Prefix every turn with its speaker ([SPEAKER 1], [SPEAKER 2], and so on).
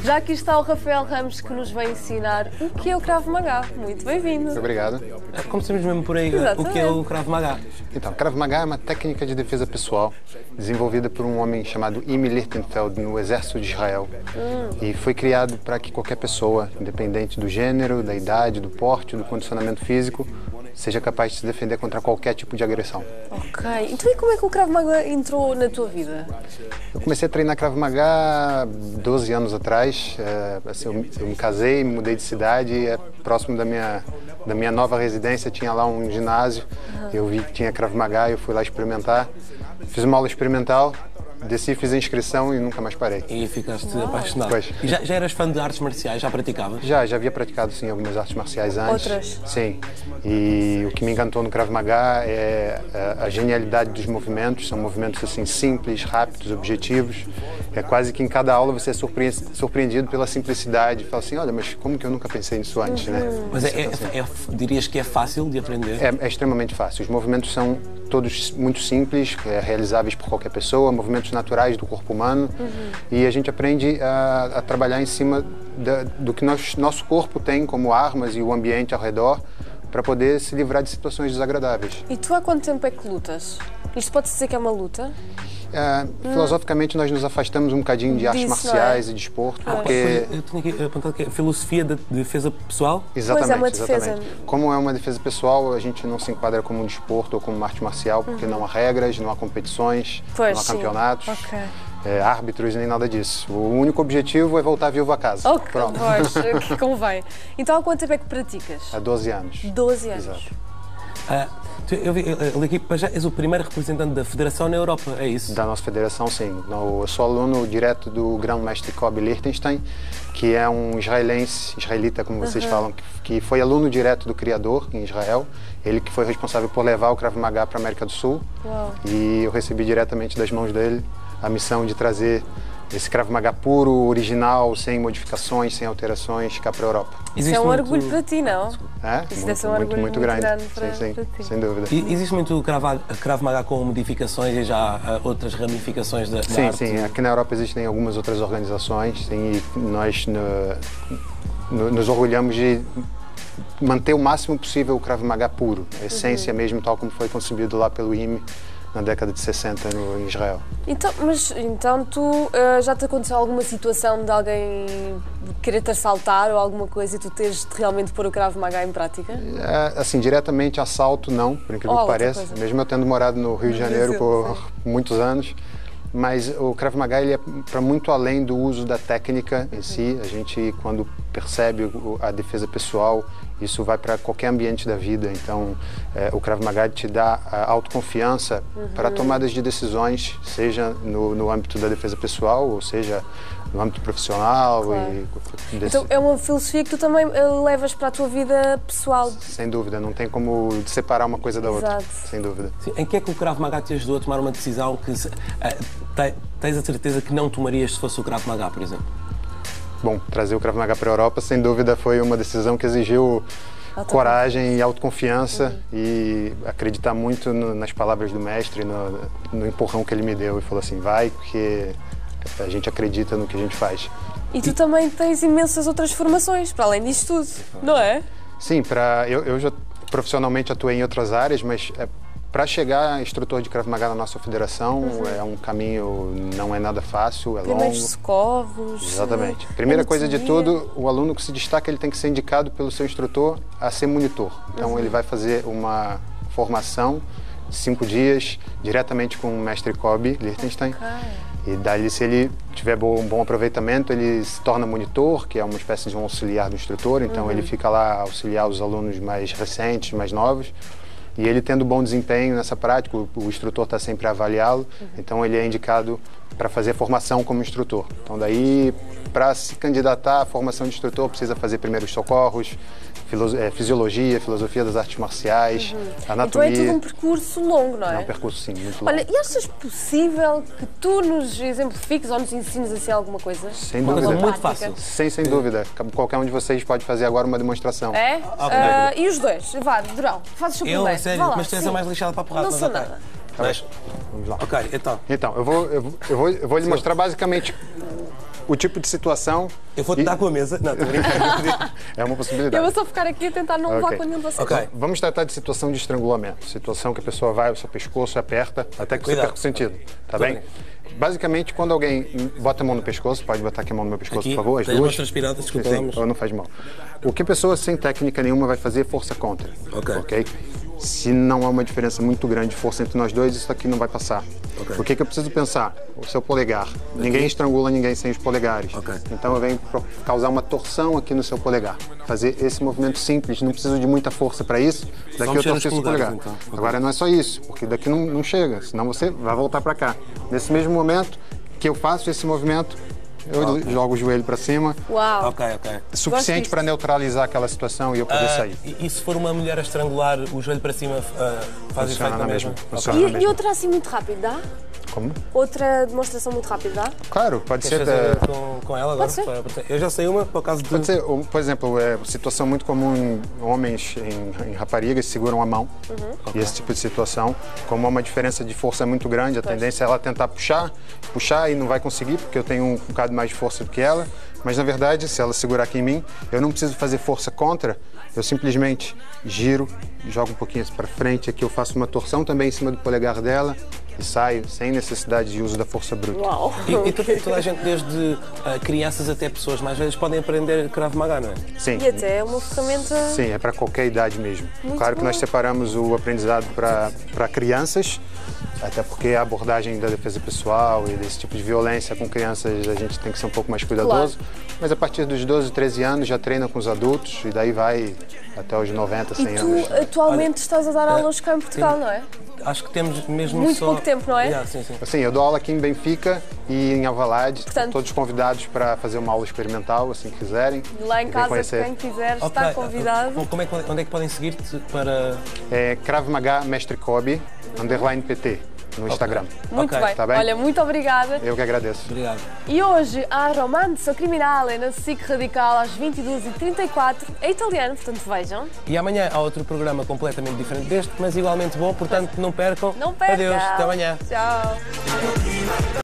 [SPEAKER 1] Já aqui está o Rafael Ramos que nos vai ensinar o que é o Krav Maga. Muito bem-vindo.
[SPEAKER 2] Obrigado.
[SPEAKER 3] Começamos mesmo por aí.
[SPEAKER 1] Exatamente.
[SPEAKER 3] O que é o Krav Maga?
[SPEAKER 2] Então, Krav Maga é uma técnica de defesa pessoal desenvolvida por um homem chamado Imi Lichtenfeld no exército de Israel. E foi criado para que qualquer pessoa, independente do gênero, da idade, do porte, do condicionamento físico, seja capaz de se defender contra qualquer tipo de agressão.
[SPEAKER 1] Ok. Então e como é que o Krav Maga entrou na tua vida?
[SPEAKER 2] Eu comecei a treinar Krav Maga 12 anos atrás. Eu me casei, me mudei de cidade e próximo da minha nova residência tinha lá um ginásio. Eu vi que tinha Krav Maga e eu fui lá experimentar. Fiz uma aula experimental, desci, fiz a inscrição e nunca mais parei.
[SPEAKER 3] E ficaste apaixonado.
[SPEAKER 2] Pois.
[SPEAKER 3] E já eras fã de artes marciais? Já praticavas?
[SPEAKER 2] Já havia praticado sim algumas artes marciais antes.
[SPEAKER 1] Outras?
[SPEAKER 2] Sim. E o que me encantou no Krav Maga é a genialidade dos movimentos. São movimentos assim simples, rápidos, objetivos. É quase que em cada aula você é surpreendido pela simplicidade. Fala assim, olha, mas como que eu nunca pensei nisso antes, né?
[SPEAKER 3] Mas dirias que é fácil de aprender?
[SPEAKER 2] É extremamente fácil. Os movimentos são todos muito simples, realizáveis por qualquer pessoa, movimentos naturais do corpo humano. E a gente aprende a trabalhar em cima do que nosso corpo tem como armas e o ambiente ao redor para poder se livrar de situações desagradáveis.
[SPEAKER 1] E tu há quanto tempo é que lutas? Isto pode-se dizer que é uma luta?
[SPEAKER 2] Filosoficamente nós nos afastamos um bocadinho de artes marciais e desporto, porque...
[SPEAKER 3] Eu tinha aqui apontado que é filosofia da defesa pessoal?
[SPEAKER 2] Exatamente,
[SPEAKER 1] Pois é, uma defesa.
[SPEAKER 2] exatamente. Como é uma defesa pessoal, a gente não se enquadra como um desporto ou como uma arte marcial, porque não há regras, não há competições,
[SPEAKER 1] Pois,
[SPEAKER 2] não há
[SPEAKER 1] sim.
[SPEAKER 2] campeonatos,
[SPEAKER 1] Ok.
[SPEAKER 2] árbitros, nem nada disso. O único objetivo é voltar vivo a casa.
[SPEAKER 1] Ok,
[SPEAKER 2] Pronto.
[SPEAKER 1] pois, que convém. Então há quanto tempo é que praticas?
[SPEAKER 2] Há 12 anos.
[SPEAKER 1] 12 anos.
[SPEAKER 2] Exato.
[SPEAKER 3] Eu li aqui que já és o primeiro representante da Federação na Europa, é isso?
[SPEAKER 2] Da nossa federação, sim. Eu sou aluno direto do grão-mestre Kobi Lichtenstein, que é um israelita, como vocês falam, que foi aluno direto do criador em Israel. Ele que foi responsável por levar o Krav Maga para a América do Sul.
[SPEAKER 1] Uau.
[SPEAKER 2] E eu recebi diretamente das mãos dele a missão de trazer esse Krav Maga puro, original, sem modificações, sem alterações, cá para a Europa.
[SPEAKER 1] Isso é um orgulho para ti, não?
[SPEAKER 2] É?
[SPEAKER 1] Isso deve ser um orgulho muito grande para
[SPEAKER 2] sim,
[SPEAKER 1] ti.
[SPEAKER 2] sem dúvida.
[SPEAKER 3] E existe muito Krav Maga com modificações e já outras ramificações da
[SPEAKER 2] Sim,
[SPEAKER 3] arte?
[SPEAKER 2] sim. Aqui na Europa existem algumas outras organizações, sim, e nós nos orgulhamos de manter o máximo possível o Krav Maga puro, a essência mesmo, tal como foi concebido lá pelo IME na década de 60 em Israel.
[SPEAKER 1] Então tu já te aconteceu alguma situação de alguém querer te assaltar ou alguma coisa e tu teres de realmente pôr o Krav Maga em prática?
[SPEAKER 2] Assim, diretamente assalto não, por incrível que pareça, mesmo eu tendo morado no Rio de Janeiro por muitos anos. Mas o Krav Maga ele é para muito além do uso da técnica em si. A gente, quando percebe a defesa pessoal, isso vai para qualquer ambiente da vida. Então, o Krav Maga te dá a autoconfiança para tomadas de decisões, seja no âmbito da defesa pessoal, ou seja no âmbito profissional.
[SPEAKER 1] Claro. Então, é uma filosofia que tu também levas para a tua vida pessoal.
[SPEAKER 2] Sem dúvida, não tem como separar uma coisa da outra, sem dúvida.
[SPEAKER 3] Sim, em que é que o Krav Maga te ajudou a tomar uma decisão que tens a certeza que não tomarias se fosse o Krav Maga, por exemplo?
[SPEAKER 2] Bom, trazer o Krav Maga para a Europa, sem dúvida, foi uma decisão que exigiu coragem e autoconfiança e acreditar muito nas palavras do mestre, no empurrão que ele me deu e falou assim, vai, porque a gente acredita no que a gente faz.
[SPEAKER 1] E tu também tens imensas outras formações, para além disto tudo, não é?
[SPEAKER 2] Sim, eu já profissionalmente atuei em outras áreas, mas para chegar a instrutor de Krav Maga na nossa federação é um caminho, não é nada fácil, é
[SPEAKER 1] Primeiros
[SPEAKER 2] longo.
[SPEAKER 1] socorros.
[SPEAKER 2] Exatamente. Primeira coisa de tudo, o aluno que se destaca, ele tem que ser indicado pelo seu instrutor a ser monitor. Então ele vai fazer uma formação de 5 dias, diretamente com o mestre Kobi Lichtenstein. E daí, se ele tiver um bom aproveitamento, ele se torna monitor, que é uma espécie de um auxiliar do instrutor. Então ele fica lá a auxiliar os alunos mais recentes, mais novos. E ele tendo bom desempenho nessa prática, o instrutor está sempre a avaliá-lo, então ele é indicado para fazer formação como instrutor. Então daí, para se candidatar à formação de instrutor, precisa fazer primeiros socorros, fisiologia, filosofia das artes marciais, anatomia.
[SPEAKER 1] Então é tudo um percurso longo, não é?
[SPEAKER 2] É um percurso, sim, muito longo.
[SPEAKER 1] Olha, e achas possível que tu nos exemplifiques ou nos ensines assim alguma coisa?
[SPEAKER 2] Sem
[SPEAKER 3] Uma
[SPEAKER 2] dúvida.
[SPEAKER 3] coisa muito fácil.
[SPEAKER 2] Sem dúvida. Qualquer um de vocês pode fazer agora uma demonstração.
[SPEAKER 1] É? E os dois? Vá, Durão, fazes o
[SPEAKER 3] Eu,
[SPEAKER 1] primeiro.
[SPEAKER 3] sério,
[SPEAKER 1] Vá lá,
[SPEAKER 3] mas tu és a
[SPEAKER 1] sim.
[SPEAKER 3] mais lixada para a porrada.
[SPEAKER 1] Não
[SPEAKER 3] mas
[SPEAKER 1] sou
[SPEAKER 3] ok.
[SPEAKER 1] nada.
[SPEAKER 3] Mas,
[SPEAKER 2] Vamos lá.
[SPEAKER 3] ok, então.
[SPEAKER 2] Então, eu vou lhe mostrar basicamente o tipo de situação...
[SPEAKER 3] Eu vou-te dar com a mesa. Não, estou brincando.
[SPEAKER 2] É uma possibilidade.
[SPEAKER 1] Eu vou só ficar aqui a tentar não levar
[SPEAKER 2] Ok.
[SPEAKER 1] com nenhum de vocês.
[SPEAKER 3] Ok.
[SPEAKER 2] Vamos tratar de situação de estrangulamento. Situação que a pessoa vai, o seu pescoço aperta, até que você
[SPEAKER 3] Cuidado.
[SPEAKER 2] perca o sentido. Tá
[SPEAKER 3] Tô
[SPEAKER 2] bem?
[SPEAKER 3] bem.
[SPEAKER 2] Basicamente, quando alguém bota a mão no pescoço, pode botar aqui a mão no meu pescoço,
[SPEAKER 3] Aqui,
[SPEAKER 2] por favor, as
[SPEAKER 3] tem
[SPEAKER 2] duas.
[SPEAKER 3] umas transpiradas, desculpa
[SPEAKER 2] Sim,
[SPEAKER 3] lá, mas-
[SPEAKER 2] ou não faz mal. O que a pessoa sem técnica nenhuma vai fazer é força contra.
[SPEAKER 3] Ok.
[SPEAKER 2] Se não há uma diferença muito grande de força entre nós dois, isso aqui não vai passar.
[SPEAKER 3] Ok.
[SPEAKER 2] O que eu preciso pensar? O seu polegar. Ninguém estrangula ninguém sem os polegares.
[SPEAKER 3] Ok.
[SPEAKER 2] Então eu venho causar uma torção aqui no seu polegar. Fazer esse movimento simples, não preciso de muita força para isso. Daqui eu
[SPEAKER 3] mexer nos
[SPEAKER 2] torço esse
[SPEAKER 3] polegares,
[SPEAKER 2] polegar.
[SPEAKER 3] então. Ok.
[SPEAKER 2] Agora não é só isso, porque daqui não chega, senão você vai voltar para cá. Nesse mesmo momento que eu faço esse movimento, eu jogo o joelho para cima,
[SPEAKER 1] Uau!
[SPEAKER 3] Ok.
[SPEAKER 2] suficiente
[SPEAKER 1] disto.
[SPEAKER 2] para neutralizar aquela situação e eu poder sair.
[SPEAKER 3] E se for uma mulher a estrangular, o joelho para cima faz
[SPEAKER 2] Funciona
[SPEAKER 3] efeito
[SPEAKER 2] na
[SPEAKER 3] mesma?
[SPEAKER 2] mesma.
[SPEAKER 3] Ok.
[SPEAKER 2] Funciona.
[SPEAKER 1] E outra assim muito rápida, dá?
[SPEAKER 2] Como?
[SPEAKER 1] Outra demonstração muito rápida, dá?
[SPEAKER 2] Claro, pode ser.
[SPEAKER 3] Queres fazer com ela agora?
[SPEAKER 1] ser.
[SPEAKER 3] Eu já sei uma, por causa de...
[SPEAKER 2] Pode ser, por exemplo, situação muito comum em homens em raparigas seguram a mão. E esse tipo de situação, como há uma diferença de força muito grande, a tendência é ela tentar puxar e não vai conseguir, porque eu tenho um bocado mais de força do que ela. Mas na verdade, se ela segurar aqui em mim, eu não preciso fazer força contra, eu simplesmente giro, jogo um pouquinho para frente, aqui eu faço uma torção também em cima do polegar dela e saio sem necessidade de uso da força bruta.
[SPEAKER 1] Uau!
[SPEAKER 3] E toda a gente, desde crianças até pessoas mais velhas, podem aprender Krav Maga, não é?
[SPEAKER 2] Sim.
[SPEAKER 1] E até é uma ferramenta...
[SPEAKER 2] Sim, é para qualquer idade mesmo.
[SPEAKER 1] Muito
[SPEAKER 2] Claro que
[SPEAKER 1] bom.
[SPEAKER 2] nós separamos o aprendizado para crianças, até porque a abordagem da defesa pessoal e desse tipo de violência com crianças a gente tem que ser um pouco mais cuidadoso. Mas a partir dos 12, 13 anos já treina com os adultos e daí vai até os 90, 100
[SPEAKER 1] E
[SPEAKER 2] anos.
[SPEAKER 1] tu atualmente estás a dar aulas cá em Portugal, não é?
[SPEAKER 3] Acho que temos mesmo
[SPEAKER 1] Muito
[SPEAKER 3] só...
[SPEAKER 1] pouco tempo, não é?
[SPEAKER 3] Yeah, sim.
[SPEAKER 2] Assim, eu dou aula aqui em Benfica e em Alvalade.
[SPEAKER 1] Portanto-
[SPEAKER 2] Todos convidados para fazer uma aula experimental, assim que quiserem.
[SPEAKER 1] Lá em
[SPEAKER 2] E vem
[SPEAKER 1] casa,
[SPEAKER 2] conhecer.
[SPEAKER 1] quem quiser
[SPEAKER 3] Ok.
[SPEAKER 1] está convidado.
[SPEAKER 3] Onde é que podem seguir-te para...
[SPEAKER 2] É Krav Maga Mestre Kobe, _PT, no Instagram.
[SPEAKER 1] Muito
[SPEAKER 3] Ok,
[SPEAKER 1] bem.
[SPEAKER 2] tá bem?
[SPEAKER 1] Olha, muito obrigada.
[SPEAKER 2] Eu que agradeço.
[SPEAKER 3] Obrigado.
[SPEAKER 1] E hoje há Romanzo Criminale na SIC Radical às 22h34. É italiano, portanto vejam.
[SPEAKER 3] E amanhã há outro programa completamente diferente deste, mas igualmente bom, portanto não percam.
[SPEAKER 1] Não percam.
[SPEAKER 3] Adeus, até amanhã.
[SPEAKER 1] Tchau.